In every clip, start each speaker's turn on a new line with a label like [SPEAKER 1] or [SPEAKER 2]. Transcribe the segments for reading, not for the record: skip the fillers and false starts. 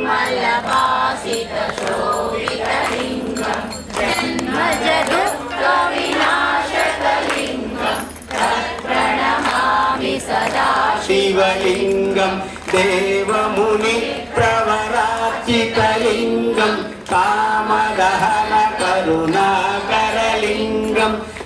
[SPEAKER 1] निर्मलभासितशोभितलिङ्गं जन्मजदुःखविनाशकलिङ्गं तत्प्रणमामि सदा
[SPEAKER 2] शिवलिङ्गं देवमुनि प्रवरार्चितलिङ्गं कामदहन करुणाकरलिङ्गं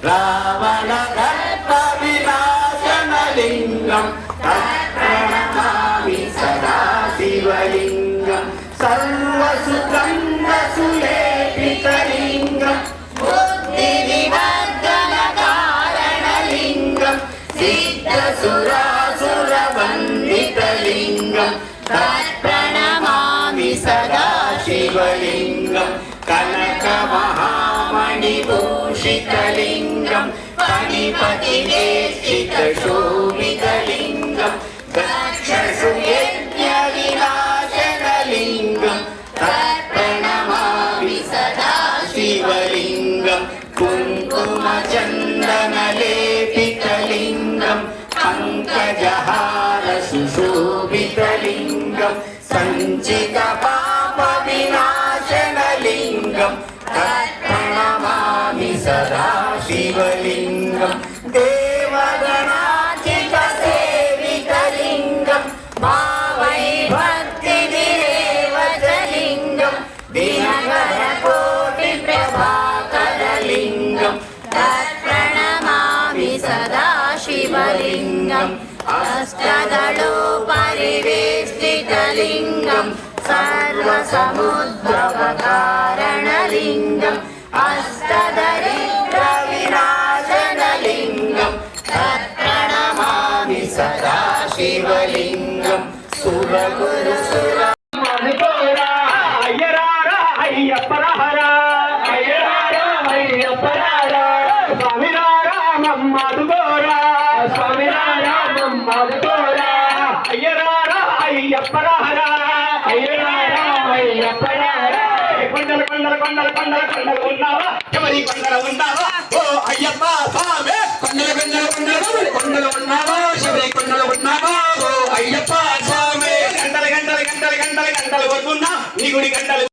[SPEAKER 2] रावणदर्पविनाशनलिङ्गं तत्प्रणमामि सदा शिवलिङ्गं सर्वसुगन्धसुलेपितलिङ्गं बुद्धिविवर्धनकारणलिङ्गं सिद्धसुरासुरवन्दितलिङ्गं तत्प्रणमामि सदा शिवलिङ्गं कनकमहामणिभूषितलिङ्गं फणिपतिवेष्टितशोभितलिङ्गं दक्षसुयज्ञविनाशनलिङ्गं तत्प्रणमामि सदा शिवलिङ्गं कुङ्कुमचन्दनलेपितलिङ्गं पङ्कजहारसुशोभितलिङ्गं सञ्चितपापविनाशनलिङ्गं तत्प्रणमामि सदा शिवलिङ्गं देवगणार्चितसेवितलिङ्गं भावैर्भक्तिभिरेवचलिङ्गं दिनकरकोटिप्रभाकरलिङ्गं तत्प्रणमामि सदा शिवलिङ्गम् अष्टदलोपरिवेष्टितलिङ्गं सर्वसमुद्भवकारणलिङ्गम् अष्टदरिद्रविनाशनलिङ्गं तत्प्रणमामि सदा शिवलिङ्गं सुरगुरुसुर
[SPEAKER 3] కొండలు కొండలు కొండలు కొండలు కొండలు ఉన్నావా ఎవరి కొండలు ఉన్నావా ఓ అయ్యప్ప స్వామి కొండలు కొండలు కొండలు కొండలు ఉన్నావా శబరి కొండలు ఉన్నావా ఓ అయ్యప్ప స్వామి గంటలు గంటలు గంటలు గంటలు గంటలు వరకున్నా నీ గుడి గంటలు